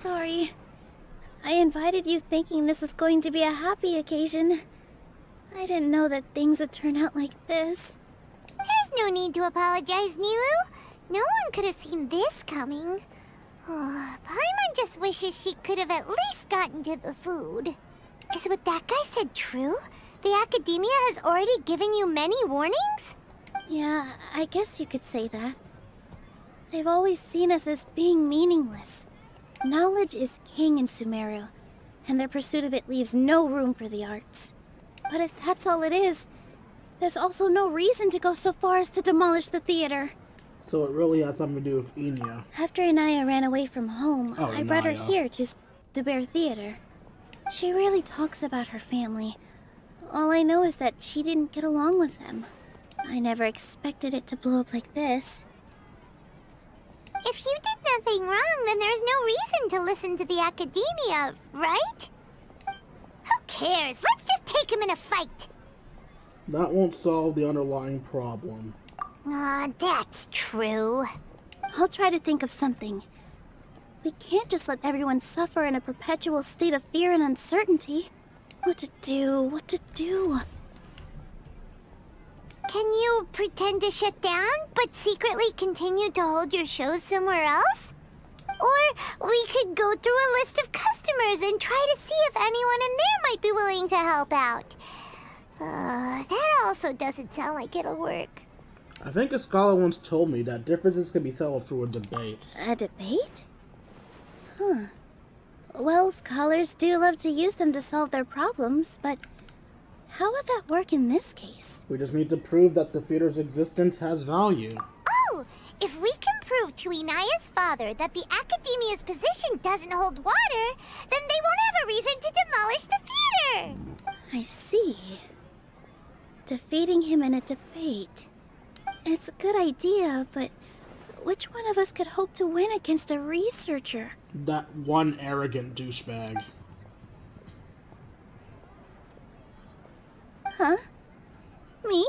Sorry. I invited you thinking this was going to be a happy occasion. I didn't know that things would turn out like this. There's no need to apologize, Nilou. No one could have seen this coming. Oh, Paimon just wishes she could have at least gotten to the food. Is what that guy said true? The academia has already given you many warnings? Yeah, I guess you could say that. They've always seen us as being meaningless. Knowledge is king in Sumeru, and their pursuit of it leaves no room for the arts. But if that's all it is, there's also no reason to go so far as to demolish the theater. So it really has something to do with Enya. After Inaya ran away from home, I brought her here to Bear Theater. She rarely talks about her family. All I know is that she didn't get along with them. I never expected it to blow up like this. If you did nothing wrong, then there's no reason to listen to the academia, right? Who cares? Let's just take him in a fight. That won't solve the underlying problem. That's true. I'll try to think of something. We can't just let everyone suffer in a perpetual state of fear and uncertainty. What to do? Can you pretend to shut down, but secretly continue to hold your shows somewhere else? Or we could go through a list of customers and try to see if anyone in there might be willing to help out. That also doesn't sound like it'll work. I think a scholar once told me that differences can be settled through a debate. A debate? Huh. Well, scholars do love to use them to solve their problems, but how would that work in this case? We just need to prove that the theater's existence has value. Oh, if we can prove to Inaya's father that the academia's position doesn't hold water, then they won't have a reason to demolish the theater. I see. Defeating him in a debate. It's a good idea, but which one of us could hope to win against a researcher? That one arrogant douchebag. Huh? Me?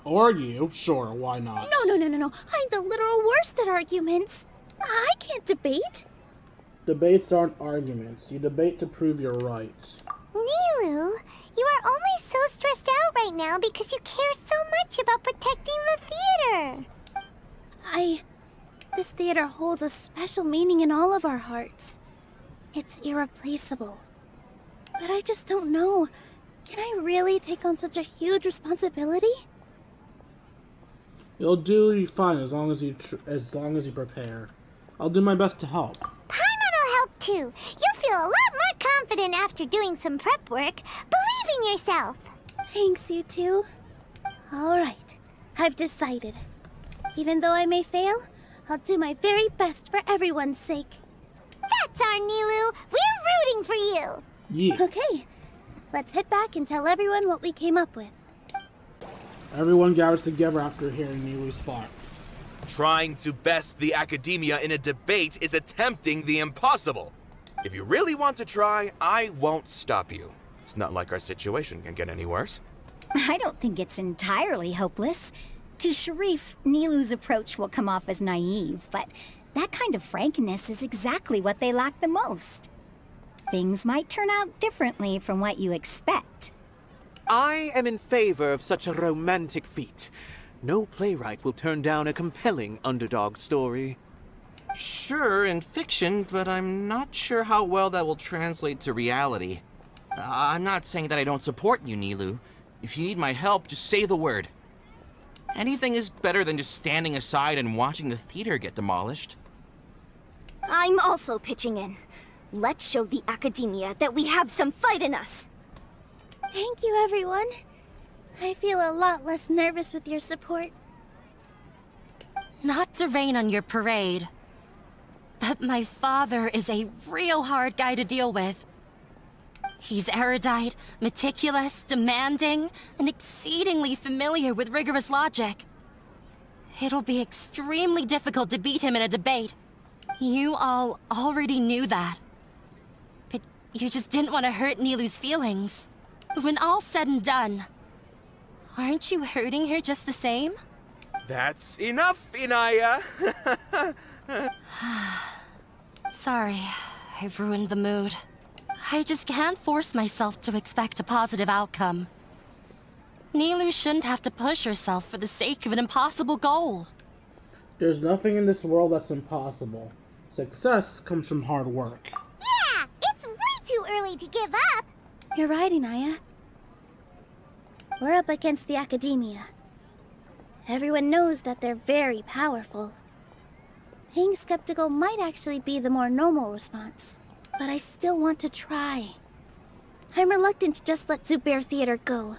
Or you, sure, why not? No. I'm the literal worst at arguments. I can't debate. Debates aren't arguments. You debate to prove you're right. Nilou, you are only so stressed out right now because you care so much about protecting the theater. This theater holds a special meaning in all of our hearts. It's irreplaceable. But I just don't know. Can I really take on such a huge responsibility? You'll do fine as long as you prepare. I'll do my best to help. Paimon will help too. You'll feel a lot more confident after doing some prep work. Believe in yourself. Thanks, you two. All right, I've decided. Even though I may fail, I'll do my very best for everyone's sake. That's our Nilou. We're rooting for you. Yeah. Okay, let's head back and tell everyone what we came up with. Everyone gathers together after hearing Nilou's thoughts. Trying to best the academia in a debate is attempting the impossible. If you really want to try, I won't stop you. It's not like our situation can get any worse. I don't think it's entirely hopeless. To Sharif, Nilou's approach will come off as naive, but that kind of frankness is exactly what they lack the most. Things might turn out differently from what you expect. I am in favor of such a romantic feat. No playwright will turn down a compelling underdog story. Sure, in fiction, but I'm not sure how well that will translate to reality. I'm not saying that I don't support you, Nilou. If you need my help, just say the word. Anything is better than just standing aside and watching the theater get demolished. I'm also pitching in. Let's show the academia that we have some fight in us. Thank you, everyone. I feel a lot less nervous with your support. Not to rain on your parade, but my father is a real hard guy to deal with. He's erudite, meticulous, demanding, and exceedingly familiar with rigorous logic. It'll be extremely difficult to beat him in a debate. You all already knew that. But you just didn't want to hurt Nilou's feelings. When all's said and done, aren't you hurting her just the same? That's enough, Inaya! Sorry. I've ruined the mood. I just can't force myself to expect a positive outcome. Nilou shouldn't have to push herself for the sake of an impossible goal. There's nothing in this world that's impossible. Success comes from hard work. Yeah, it's way too early to give up. You're right, Inaya. We're up against the academiya. Everyone knows that they're very powerful. Being skeptical might actually be the more normal response, but I still want to try. I'm reluctant to just let Zubair Theater go.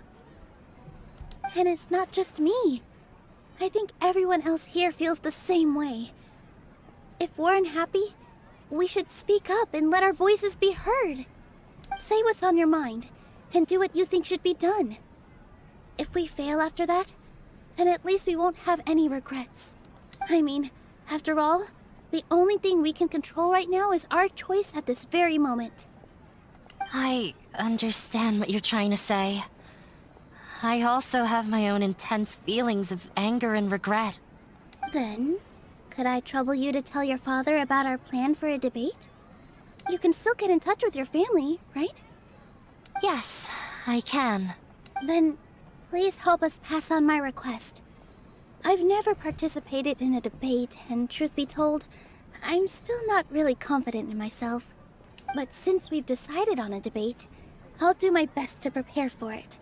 And it's not just me. I think everyone else here feels the same way. If we're unhappy, we should speak up and let our voices be heard. Say what's on your mind, and do what you think should be done. If we fail after that, then at least we won't have any regrets. I mean, after all, the only thing we can control right now is our choice at this very moment. I understand what you're trying to say. I also have my own intense feelings of anger and regret. Then, could I trouble you to tell your father about our plan for a debate? You can still get in touch with your family, right? Yes, I can. Then, please help us pass on my request. I've never participated in a debate, and truth be told, I'm still not really confident in myself. But since we've decided on a debate, I'll do my best to prepare for it.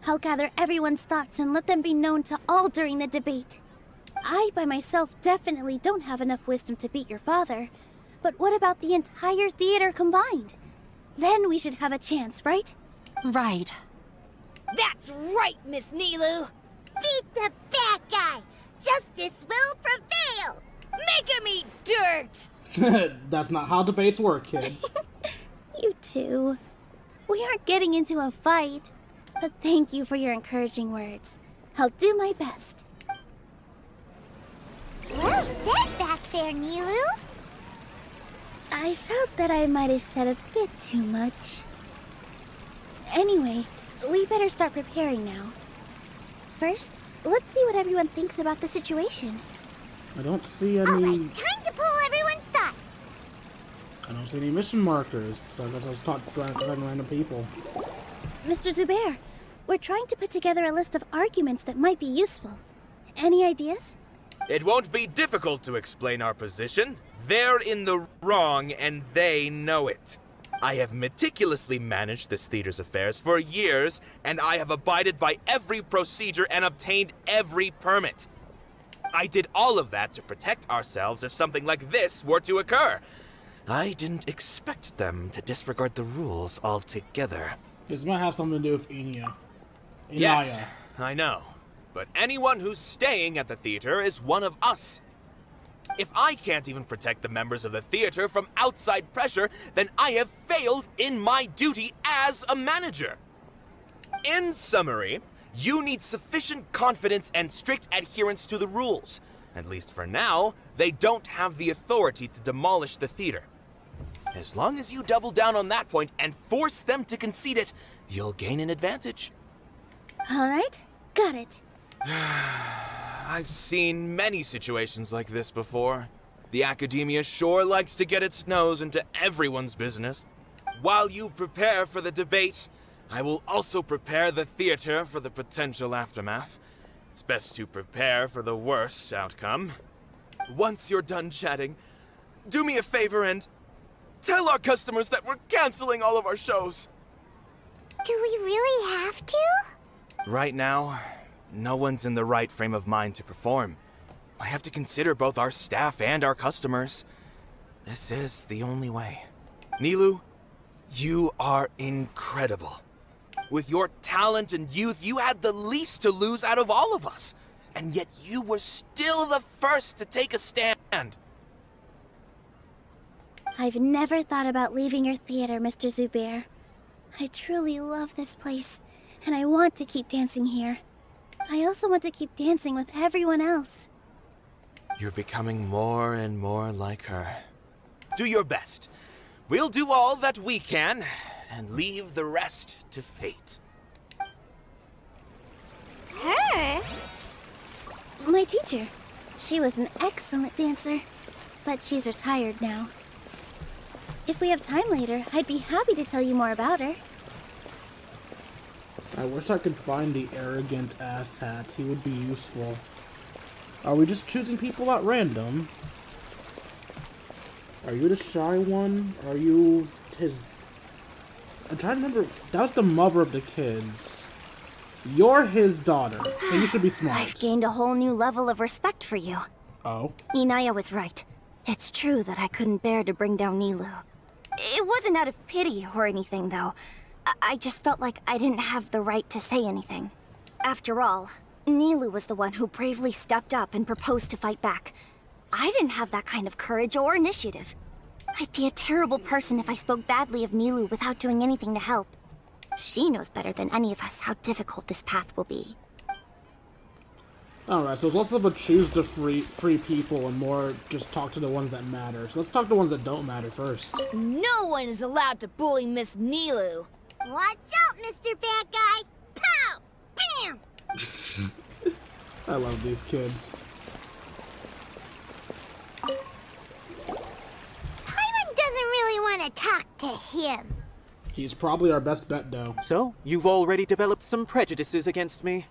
I'll gather everyone's thoughts and let them be known to all during the debate. I, by myself, definitely don't have enough wisdom to beat your father. But what about the entire theater combined? Then we should have a chance, right? Right. That's right, Miss Nilou. Beat the bad guy. Justice will prevail. Make him eat dirt. That's not how debates work, kid. You too. We aren't getting into a fight. But thank you for your encouraging words. I'll do my best. Well said back there, Nilou. I felt that I might have said a bit too much. Anyway, we better start preparing now. First, let's see what everyone thinks about the situation. I don't see any... Alright, time to pull everyone's thoughts. I don't see any mission markers, so I guess I was trying to find random people. Mr. Zubair, we're trying to put together a list of arguments that might be useful. Any ideas? It won't be difficult to explain our position. They're in the wrong, and they know it. I have meticulously managed this theater's affairs for years, and I have abided by every procedure and obtained every permit. I did all of that to protect ourselves if something like this were to occur. I didn't expect them to disregard the rules altogether. This might have something to do with Inaya. Yes, I know. But anyone who's staying at the theater is one of us. If I can't even protect the members of the theater from outside pressure, then I have failed in my duty as a manager. In summary, you need sufficient confidence and strict adherence to the rules. At least for now, they don't have the authority to demolish the theater. As long as you double down on that point and force them to concede it, you'll gain an advantage. All right, got it. I've seen many situations like this before. The academia sure likes to get its nose into everyone's business. While you prepare for the debate, I will also prepare the theater for the potential aftermath. It's best to prepare for the worst outcome. Once you're done chatting, do me a favor and tell our customers that we're canceling all of our shows. Do we really have to? Right now, no one's in the right frame of mind to perform. I have to consider both our staff and our customers. This is the only way. Nilou, you are incredible. With your talent and youth, you had the least to lose out of all of us. And yet you were still the first to take a stand. I've never thought about leaving your theater, Mr. Zubair. I truly love this place, and I want to keep dancing here. I also want to keep dancing with everyone else. You're becoming more and more like her. Do your best. We'll do all that we can, and leave the rest to fate. Her? My teacher. She was an excellent dancer, but she's retired now. If we have time later, I'd be happy to tell you more about her. I wish I could find the arrogant asshat. He would be useful. Are we just choosing people at random? Are you the shy one? Are you his... I'm trying to remember. That was the mother of the kids. You're his daughter, so you should be smart. I've gained a whole new level of respect for you. Oh? Inaya was right. It's true that I couldn't bear to bring down Nilou. It wasn't out of pity or anything, though. I just felt like I didn't have the right to say anything. After all, Nilou was the one who bravely stepped up and proposed to fight back. I didn't have that kind of courage or initiative. I'd be a terrible person if I spoke badly of Nilou without doing anything to help. She knows better than any of us how difficult this path will be. Alright, so it's less of a choose the free people and more just talk to the ones that matter. So let's talk to the ones that don't matter first. No one is allowed to bully Miss Nilou. Watch out, Mr. Bad Guy! Pow! Bam! I love these kids. Paimon doesn't really want to talk to him. He's probably our best bet, though. So, you've already developed some prejudices against me.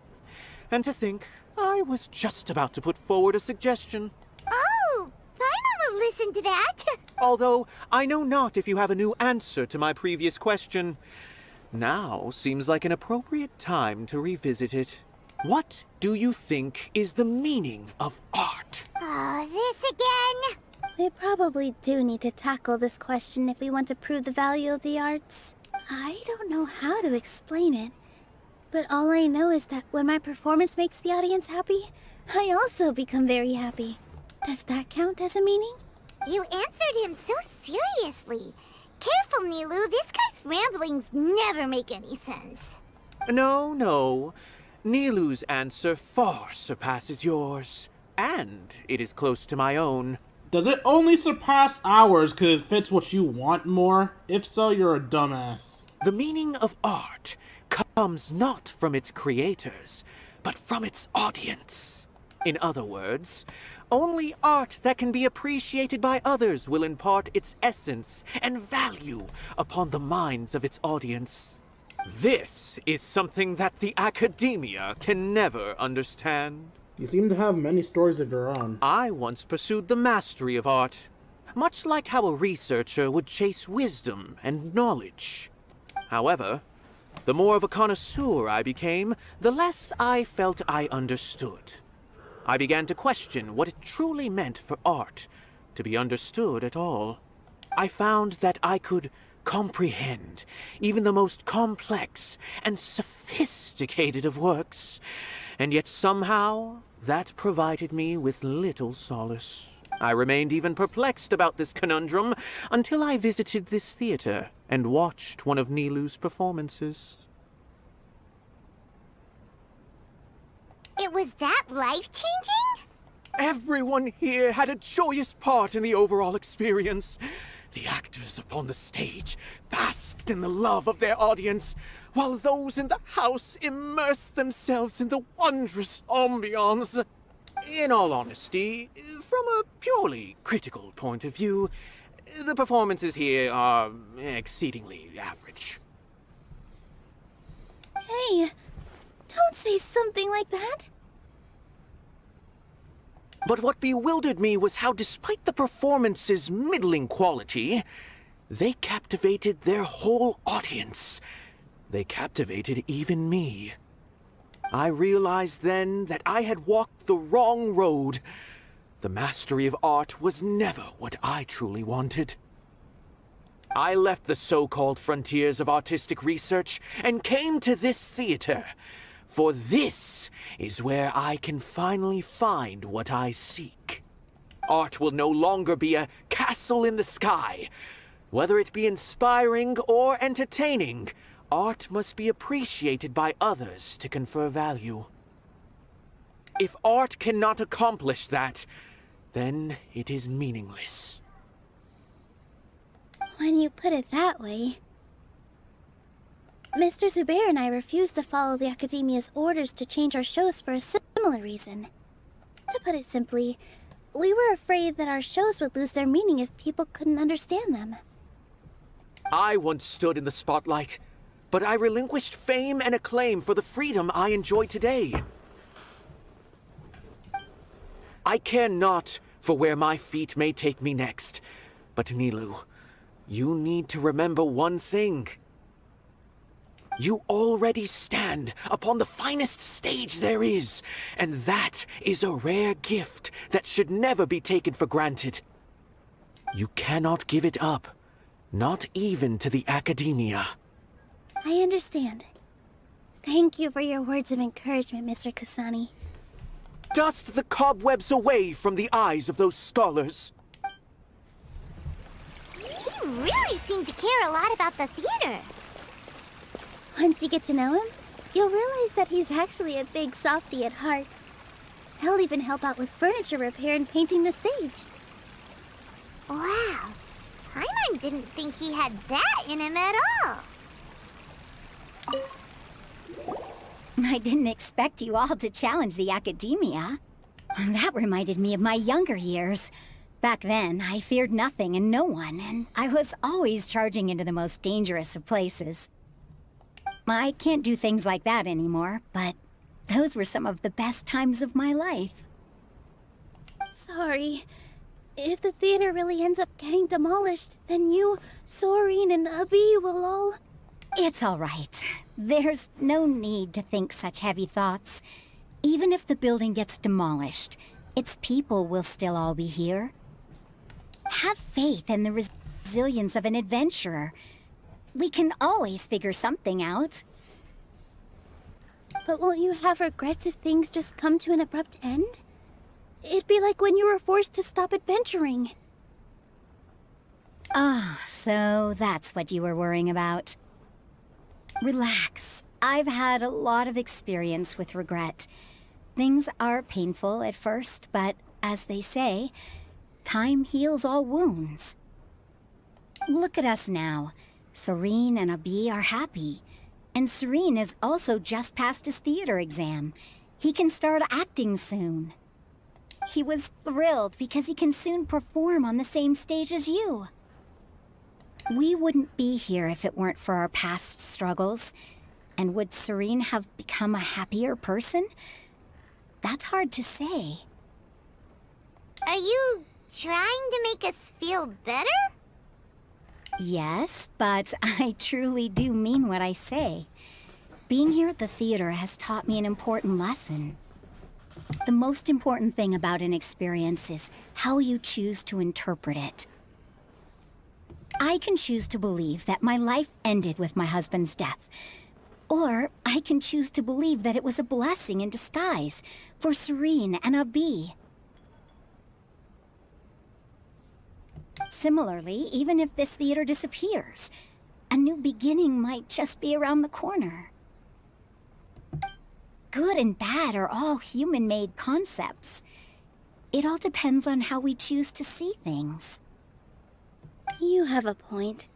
And to think, I was just about to put forward a suggestion. Oh, Paimon will listen to that. Although, I know not if you have a new answer to my previous question. Now seems like an appropriate time to revisit it. What do you think is the meaning of art? Oh, this again? We probably do need to tackle this question if we want to prove the value of the arts. I don't know how to explain it, but all I know is that when my performance makes the audience happy, I also become very happy. Does that count as a meaning? You answered him so seriously. Careful, Nilou. This guy's ramblings never make any sense. No. Nilou's answer far surpasses yours. And it is close to my own. Does it only surpass ours because it fits what you want more? If so, you're a dumbass. The meaning of art comes not from its creators, but from its audience. In other words, only art that can be appreciated by others will impart its essence and value upon the minds of its audience. This is something that the academia can never understand. You seem to have many stories of your own. I once pursued the mastery of art, much like how a researcher would chase wisdom and knowledge. However, the more of a connoisseur I became, the less I felt I understood. I began to question what it truly meant for art to be understood at all. I found that I could comprehend even the most complex and sophisticated of works, and yet somehow that provided me with little solace. I remained even perplexed about this conundrum until I visited this theater and watched one of Nilou's performances. It was that life-changing? Everyone here had a joyous part in the overall experience. The actors upon the stage basked in the love of their audience, while those in the house immersed themselves in the wondrous ambiance. In all honesty, from a purely critical point of view, the performances here are exceedingly average. Hey, don't say something like that. But what bewildered me was how, despite the performance's middling quality, they captivated their whole audience. They captivated even me. I realized then that I had walked the wrong road. The mastery of art was never what I truly wanted. I left the so-called frontiers of artistic research and came to this theater. For this is where I can finally find what I seek. Art will no longer be a castle in the sky. Whether it be inspiring or entertaining, art must be appreciated by others to confer value. If art cannot accomplish that, then it is meaningless. When you put it that way... Mr. Zubair and I refused to follow the Academia's orders to change our shows for a similar reason. To put it simply, we were afraid that our shows would lose their meaning if people couldn't understand them. I once stood in the spotlight, but I relinquished fame and acclaim for the freedom I enjoy today. I care not for where my feet may take me next, but Nilou, you need to remember one thing. You already stand upon the finest stage there is, and that is a rare gift that should never be taken for granted. You cannot give it up, not even to the academiya. I understand. Thank you for your words of encouragement, Mr. Kasani. Dust the cobwebs away from the eyes of those scholars. He really seemed to care a lot about the theater. Once you get to know him, you'll realize that he's actually a big softy at heart. He'll even help out with furniture repair and painting the stage. Wow. Paimon didn't think he had that in him at all. I didn't expect you all to challenge the academiya. That reminded me of my younger years. Back then, I feared nothing and no one, and I was always charging into the most dangerous of places. I can't do things like that anymore, but those were some of the best times of my life. Sorry. If the theater really ends up getting demolished, then you, Soren, and Abi will all... It's all right. There's no need to think such heavy thoughts. Even if the building gets demolished, its people will still all be here. Have faith in the resilience of an adventurer. We can always figure something out. But won't you have regrets if things just come to an abrupt end? It'd be like when you were forced to stop adventuring. Ah, so that's what you were worrying about. Relax. I've had a lot of experience with regret. Things are painful at first, but as they say, time heals all wounds. Look at us now. Soren and Abi are happy. And Soren has also just passed his theater exam. He can start acting soon. He was thrilled because he can soon perform on the same stage as you. We wouldn't be here if it weren't for our past struggles. And would Soren have become a happier person? That's hard to say. Are you trying to make us feel better? Yes, but I truly do mean what I say. Being here at the theater has taught me an important lesson. The most important thing about an experience is how you choose to interpret it. I can choose to believe that my life ended with my husband's death. Or I can choose to believe that it was a blessing in disguise for Soren and Abi. Similarly, even if this theater disappears, a new beginning might just be around the corner. Good and bad are all human-made concepts. It all depends on how we choose to see things. You have a point.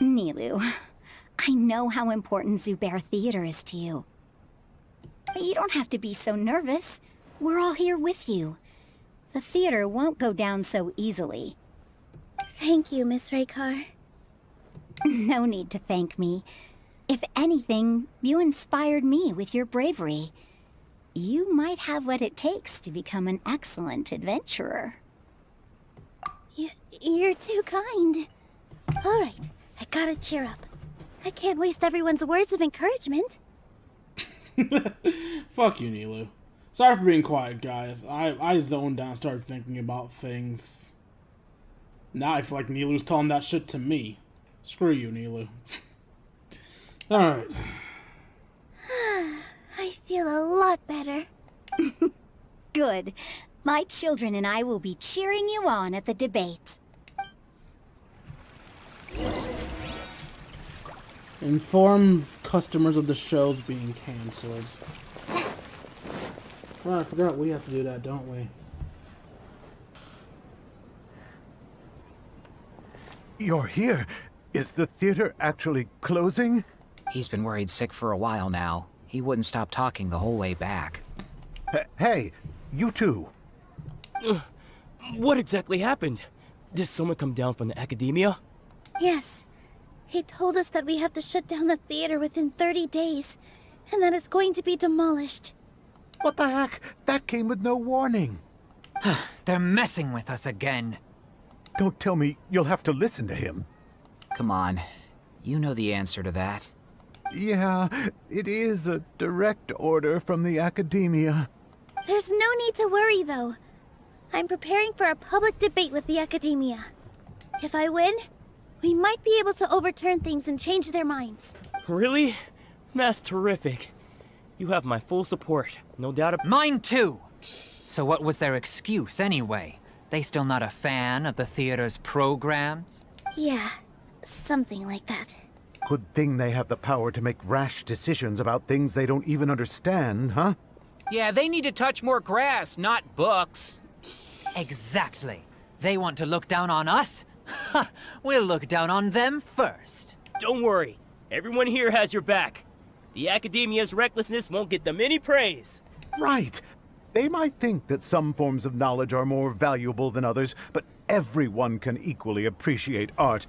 Nilou, I know how important Zubair Theater is to you. But you don't have to be so nervous. We're all here with you. The theater won't go down so easily. Thank you, Miss Raykar. No need to thank me. If anything, you inspired me with your bravery. You might have what it takes to become an excellent adventurer. You're too kind. All right, I gotta cheer up. I can't waste everyone's words of encouragement. Fuck you, Nilou. Sorry for being quiet, guys. I zoned down and started thinking about things. Now I feel like Nilou's telling that shit to me. Screw you, Nilou. Alright. I feel a lot better. Good. My children and I will be cheering you on at the debate. Inform customers of the shows being cancelled. Well, I forgot we have to do that, don't we? You're here. Is the theater actually closing? He's been worried sick for a while now. He wouldn't stop talking the whole way back. Hey, you two. What exactly happened? Did someone come down from the academiya? Yes. He told us that we have to shut down the theater within 30 days, and that it's going to be demolished. What the heck? That came with no warning. They're messing with us again. Don't tell me you'll have to listen to him. Come on. You know the answer to that. Yeah, it is a direct order from the academiya. There's no need to worry, though. I'm preparing for a public debate with the academiya. If I win, we might be able to overturn things and change their minds. Really? That's terrific. You have my full support, no doubt about it. Mine too! So what was their excuse anyway? They still not a fan of the theater's programs? Yeah, something like that. Good thing they have the power to make rash decisions about things they don't even understand, huh? Yeah, they need to touch more grass, not books. Exactly. They want to look down on us? Ha! We'll look down on them first. Don't worry. Everyone here has your back. The academia's recklessness won't get them any praise. Right. They might think that some forms of knowledge are more valuable than others, but everyone can equally appreciate art.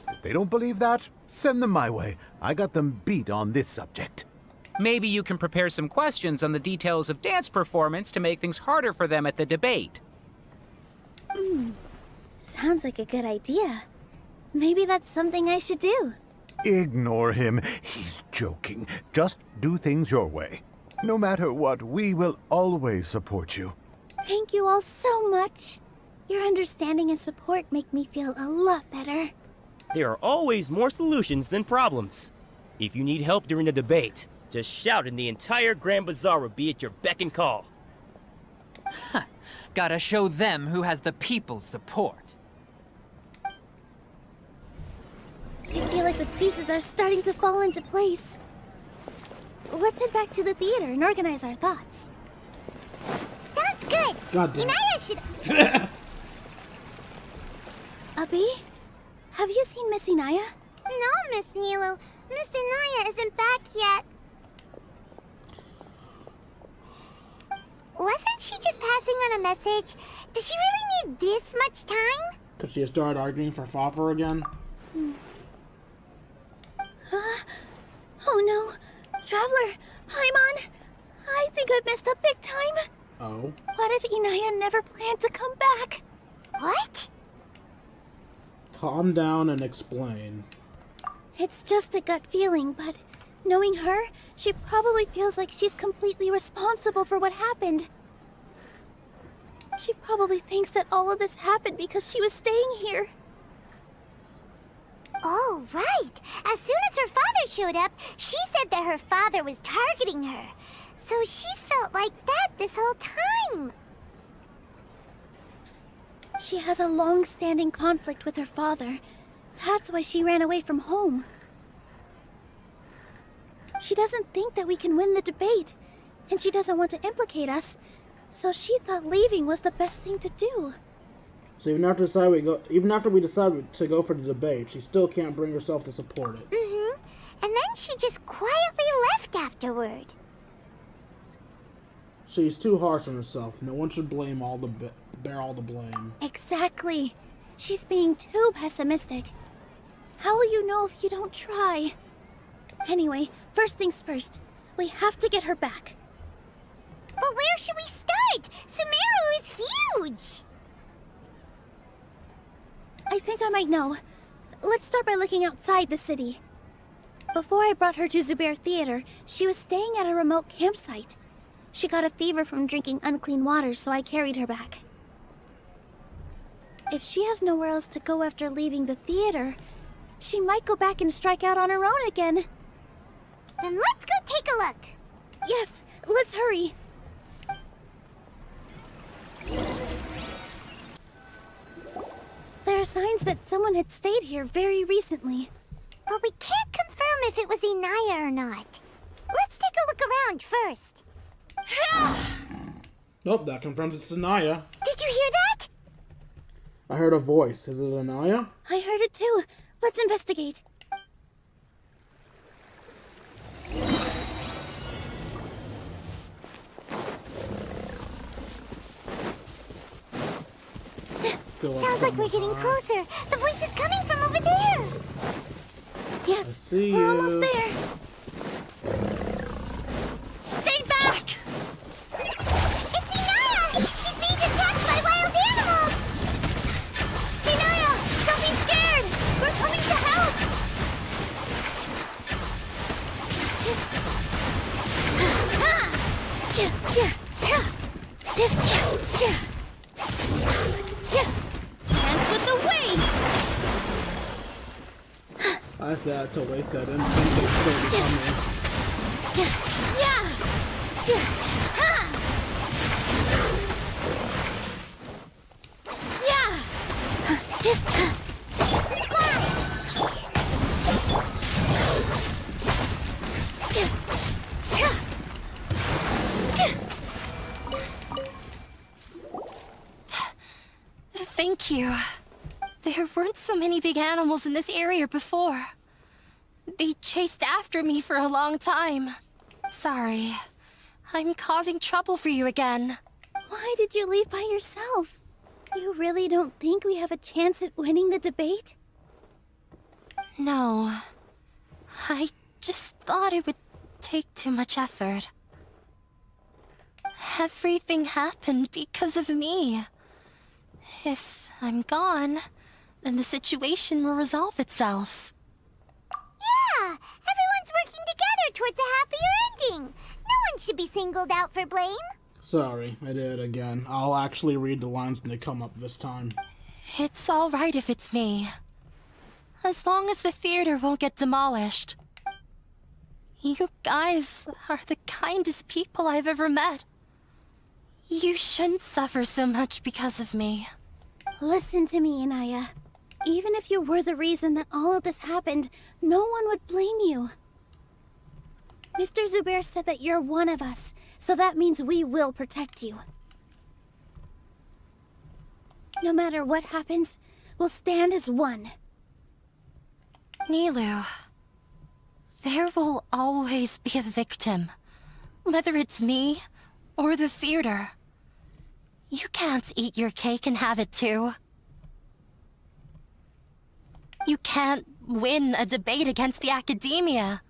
If they don't believe that, send them my way. I got them beat on this subject. Maybe you can prepare some questions on the details of dance performance to make things harder for them at the debate. Sounds like a good idea. Maybe that's something I should do. Ignore him. He's joking. Just do things your way. No matter what, we will always support you. Thank you all so much. Your understanding and support make me feel a lot better. There are always more solutions than problems. If you need help during the debate, just shout and the entire Grand Bazaar will be at your beck and call. Gotta show them who has the people's support. I feel like the pieces are starting to fall into place. Let's head back to the theater and organize our thoughts. Sounds good. God damn. Inaya should... Abi? Have you seen Miss Inaya? No, Miss Nilou. Miss Inaya isn't back yet. Wasn't she just passing on a message? Does she really need this much time? Could she have started arguing for Fafa again? Oh no. Traveler, Paimon, I think I've messed up big time. Oh. What if Inaya never planned to come back? What? Calm down and explain. It's just a gut feeling, but knowing her, she probably feels like she's completely responsible for what happened. She probably thinks that all of this happened because she was staying here. Oh, right. As soon as her father showed up, she said that her father was targeting her. So she's felt like that this whole time. She has a long-standing conflict with her father. That's why she ran away from home. She doesn't think that we can win the debate, and she doesn't want to implicate us, so she thought leaving was the best thing to do. So even after we decide to go for the debate, she still can't bring herself to support it. Mm-hmm. And then she just quietly left afterward. She's too harsh on herself. No one should bear all the blame. Exactly. She's being too pessimistic. How will you know if you don't try? Anyway, first things first. We have to get her back. But where should we start? Sumeru is huge! I think I might know. Let's start by looking outside the city. Before I brought her to Zubair Theater, she was staying at a remote campsite. She got a fever from drinking unclean water, so I carried her back. If she has nowhere else to go after leaving the theater, she might go back and strike out on her own again. Then let's go take a look. Yes, let's hurry. There are signs that someone had stayed here very recently. But we can't confirm if it was Inaya or not. Let's take a look around first. Nope, that confirms it's Anaya. Did you hear that? I heard a voice. Is it Anaya? I heard it too. Let's investigate. Sounds like we're getting closer. The voice is coming from over there. there! Yes, see we're you. almost there. Stay back! It's Inaya! She's being attacked by wild animals! Inaya, don't be scared! We're coming to help! Dance with the waves! I said that to waste that instinct. They still be coming. Thank you. There weren't so many big animals in this area before. They chased after me for a long time. Sorry. I'm causing trouble for you again. Why did you leave by yourself? You really don't think we have a chance at winning the debate? No. I just thought it would take too much effort. Everything happened because of me. If I'm gone, then the situation will resolve itself. Yeah! Everyone's working together towards a happier ending! No one should be singled out for blame! Sorry, I did it again. I'll actually read the lines when they come up this time. It's all right if it's me. As long as the theater won't get demolished. You guys are the kindest people I've ever met. You shouldn't suffer so much because of me. Listen to me, Inaya. Even if you were the reason that all of this happened, no one would blame you. Mr. Zubair said that you're one of us, so that means we will protect you. No matter what happens, we'll stand as one. Nilou, there will always be a victim, whether it's me or the theater. You can't eat your cake and have it too. You can't win a debate against the academia.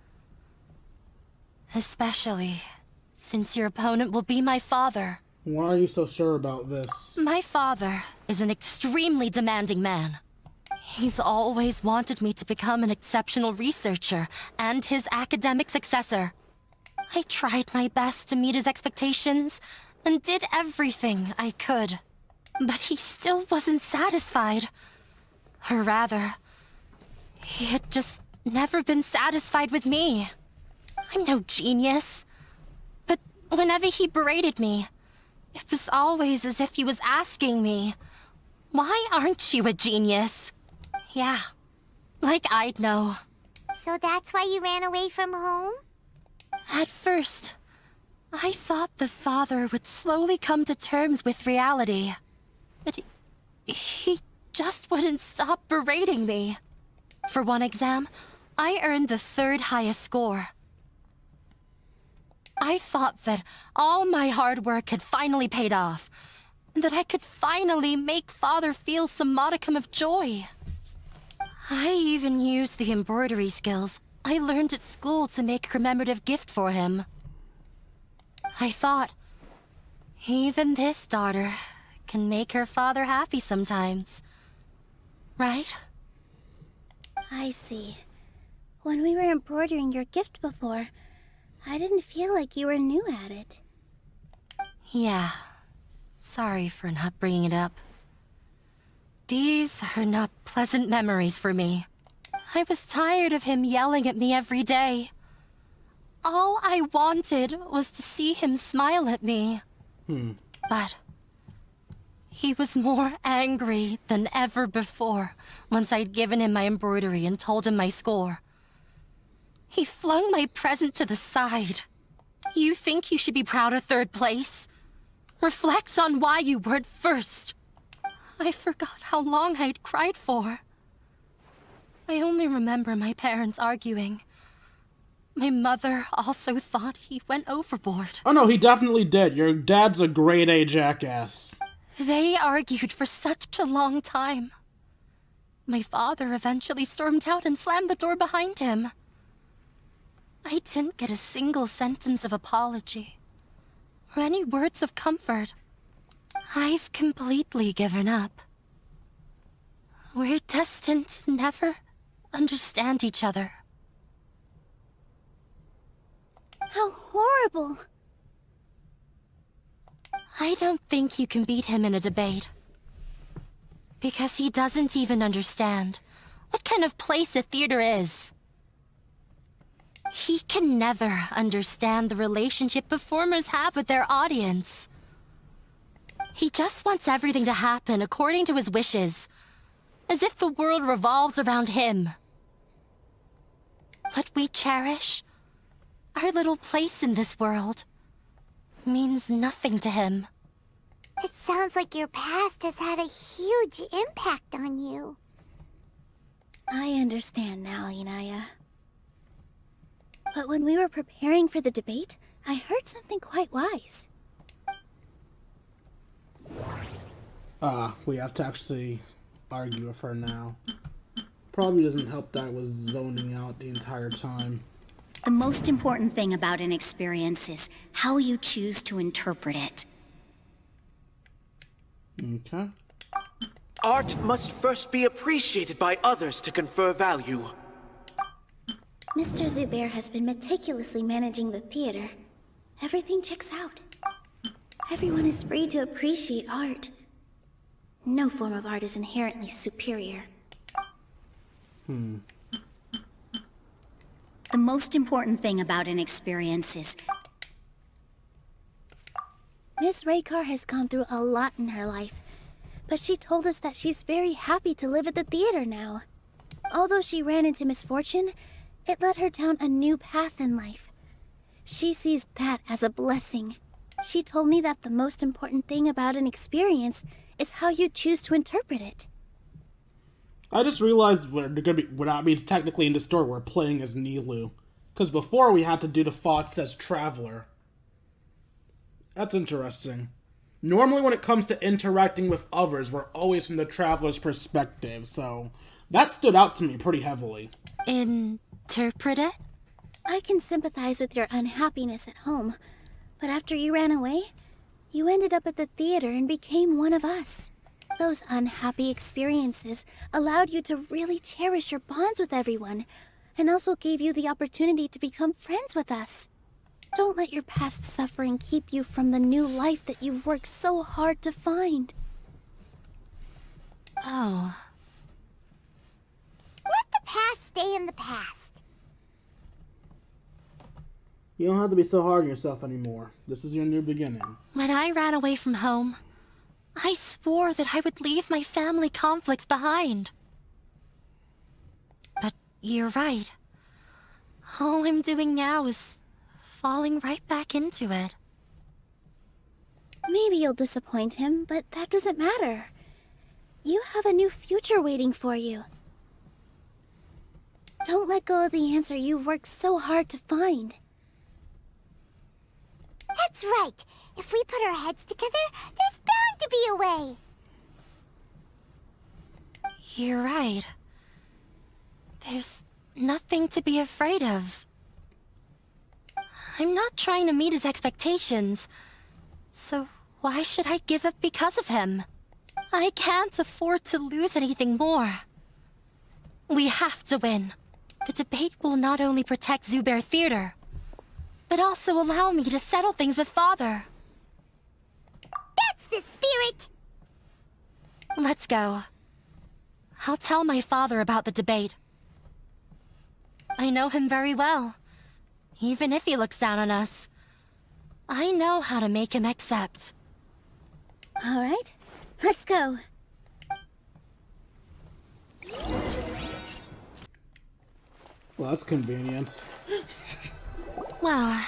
Especially since your opponent will be my father. Why are you so sure about this? My father is an extremely demanding man. He's always wanted me to become an exceptional researcher and his academic successor. I tried my best to meet his expectations and did everything I could. But he still wasn't satisfied. Or rather, he had just never been satisfied with me. I'm no genius. But whenever he berated me, it was always as if he was asking me, "Why aren't you a genius?" Yeah, like I'd know. So that's why you ran away from home? At first, I thought the father would slowly come to terms with reality. But he just wouldn't stop berating me. For one exam, I earned the third highest score. I thought that all my hard work had finally paid off, and that I could finally make father feel some modicum of joy. I even used the embroidery skills I learned at school to make a commemorative gift for him. I thought, even this daughter can make her father happy sometimes. Right? I see. When we were embroidering your gift before, I didn't feel like you were new at it. Yeah. Sorry for not bringing it up. These are not pleasant memories for me. I was tired of him yelling at me every day. All I wanted was to see him smile at me. But he was more angry than ever before once I'd given him my embroidery and told him my score. He flung my present to the side. You think you should be proud of third place? Reflect on why you weren't first. I forgot how long I'd cried for. I only remember my parents arguing. My mother also thought he went overboard. Oh no, he definitely did. Your dad's a grade A jackass. They argued for such a long time. My father eventually stormed out and slammed the door behind him. I didn't get a single sentence of apology or any words of comfort. I've completely given up. We're destined to never understand each other. How horrible! I don't think you can beat him in a debate. Because he doesn't even understand what kind of place a theater is. He can never understand the relationship performers have with their audience. He just wants everything to happen according to his wishes, as if the world revolves around him. What we cherish, our little place in this world, means nothing to him. It sounds like your past has had a huge impact on you. I understand now, Inaya. But when we were preparing for the debate, I heard something quite wise. We have to actually argue with her now. Probably doesn't help that I was zoning out the entire time. The most important thing about an experience is how you choose to interpret it. Okay. Art must first be appreciated by others to confer value. Mr. Zubair has been meticulously managing the theater. Everything checks out. Everyone is free to appreciate art. No form of art is inherently superior. The most important thing about an experience is... Miss Raykar has gone through a lot in her life, but she told us that she's very happy to live at the theater now. Although she ran into misfortune, it led her down a new path in life. She sees that as a blessing. She told me that the most important thing about an experience is how you choose to interpret it. I just realized we're not being technically in the story, we're playing as Nilou. Because before we had to do the thoughts as Traveler. That's interesting. Normally when it comes to interacting with others, we're always from the Traveler's perspective, so that stood out to me pretty heavily. Interpret it? I can sympathize with your unhappiness at home, but after you ran away, you ended up at the theater and became one of us. Those unhappy experiences allowed you to really cherish your bonds with everyone, and also gave you the opportunity to become friends with us. Don't let your past suffering keep you from the new life that you've worked so hard to find. Oh. Let the past stay in the past. You don't have to be so hard on yourself anymore. This is your new beginning. When I ran away from home, I swore that I would leave my family conflicts behind. But you're right. All I'm doing now is falling right back into it. Maybe you'll disappoint him, but that doesn't matter. You have a new future waiting for you. Don't let go of the answer you've worked so hard to find. That's right. If we put our heads together, there's bound to be a way. You're right. There's nothing to be afraid of. I'm not trying to meet his expectations, so why should I give up because of him? I can't afford to lose anything more. We have to win. The debate will not only protect Zubair Theater, but also allow me to settle things with Father. That's the spirit! Let's go. I'll tell my father about the debate. I know him very well. Even if he looks down on us, I know how to make him accept. All right, let's go. Well, that's convenient. Well,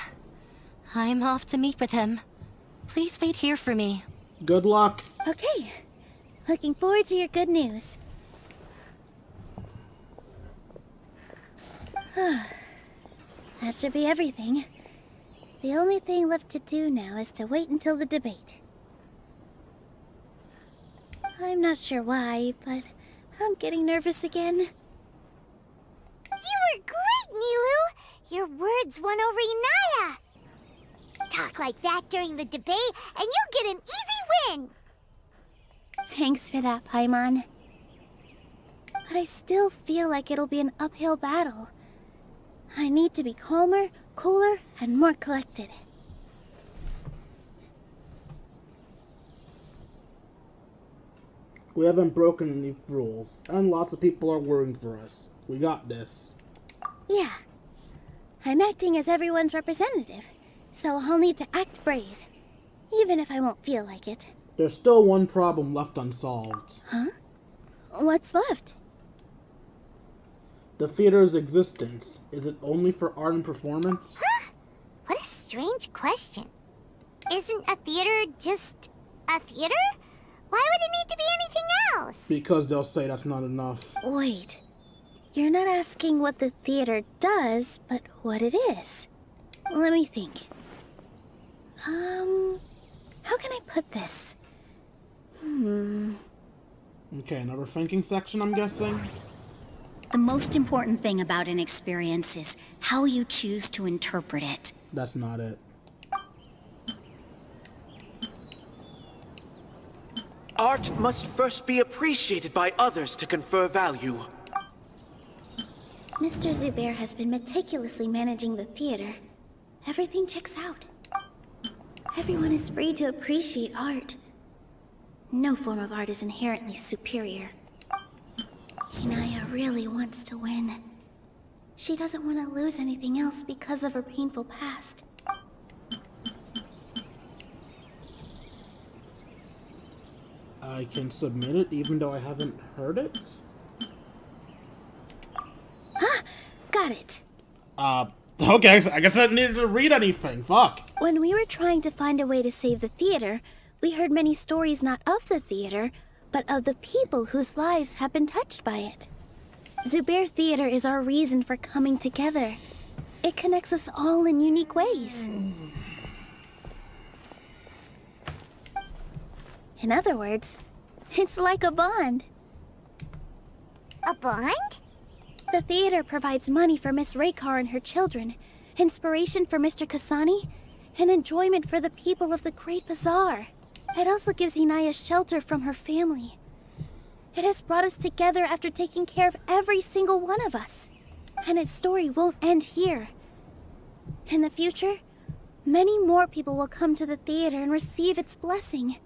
I'm off to meet with him. Please wait here for me. Good luck. Okay, looking forward to your good news. That should be everything. The only thing left to do now is to wait until the debate. I'm not sure why, but I'm getting nervous again. You were great, Nilou! Your words won over Inaya! Talk like that during the debate, and you'll get an easy win! Thanks for that, Paimon. But I still feel like it'll be an uphill battle. I need to be calmer, cooler, and more collected. We haven't broken any rules, and lots of people are worrying for us. We got this. Yeah. I'm acting as everyone's representative, so I'll need to act brave, even if I won't feel like it. There's still one problem left unsolved. Huh? What's left? The theater's existence. Is it only for art and performance? Huh? What a strange question. Isn't a theater just a theater? Why would it need to be anything else? Because they'll say that's not enough. Wait. You're not asking what the theater does, but what it is. Let me think. How can I put this? Okay, another thinking section, I'm guessing? The most important thing about an experience is how you choose to interpret it. That's not it. Art must first be appreciated by others to confer value. Mr. Zubair has been meticulously managing the theater. Everything checks out. Everyone is free to appreciate art. No form of art is inherently superior. Inaya really wants to win. She doesn't want to lose anything else because of her painful past. I can submit it even though I haven't heard it? Huh? Got it. Okay, so I guess I didn't need to read anything. Fuck. When we were trying to find a way to save the theater, we heard many stories not of the theater, but of the people whose lives have been touched by it. Zubair Theater is our reason for coming together. It connects us all in unique ways. In other words, it's like a bond. A bond? The theater provides money for Miss Raykar and her children, inspiration for Mr. Kasani, and enjoyment for the people of the Great Bazaar. It also gives Inaya shelter from her family. It has brought us together after taking care of every single one of us. And its story won't end here. In the future, many more people will come to the theater and receive its blessing.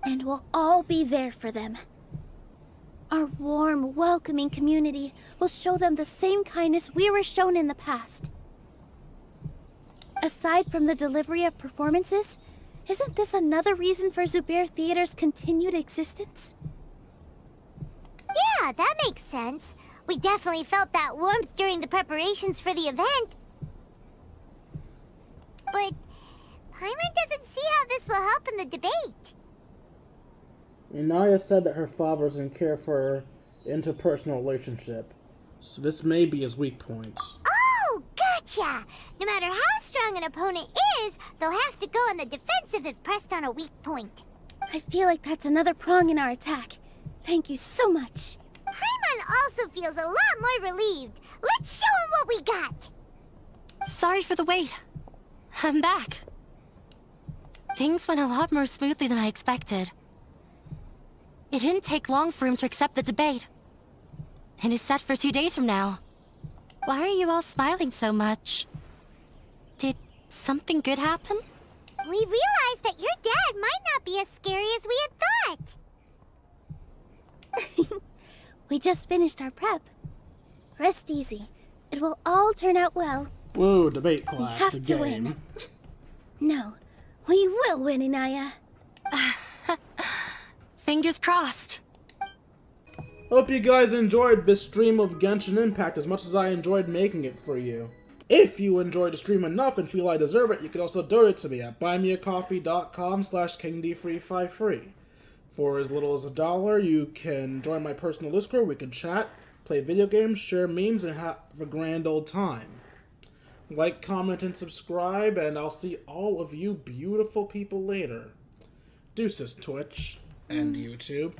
And we'll all be there for them. Our warm, welcoming community will show them the same kindness we were shown in the past. Aside from the delivery of performances, isn't this another reason for Zubair Theater's continued existence? Yeah, that makes sense. We definitely felt that warmth during the preparations for the event. But Paimon doesn't see how this will help in the debate. Inaya said that her father doesn't care for her interpersonal relationship, so this may be his weak point. Oh, gotcha! No matter how strong an opponent is, they'll have to go on the defensive if pressed on a weak point. I feel like that's another prong in our attack. Thank you so much. Paimon also feels a lot more relieved. Let's show him what we got! Sorry for the wait. I'm back. Things went a lot more smoothly than I expected. It didn't take long for him to accept the debate. And is set for 2 days from now. Why are you all smiling so much? Did something good happen? We realized that your dad might not be as scary as we had thought. We just finished our prep. Rest easy. It will all turn out well. Whoa, debate class. We have to win. No, we will win, Inaya. Fingers crossed. Hope you guys enjoyed this stream of Genshin Impact as much as I enjoyed making it for you. If you enjoyed the stream enough and feel I deserve it, you can also donate to me at buymeacoffee.com/KingD353. For as little as $1, you can join my personal Discord. We can chat, play video games, share memes, and have a grand old time. Like, comment, and subscribe, and I'll see all of you beautiful people later. Deuces, Twitch and YouTube.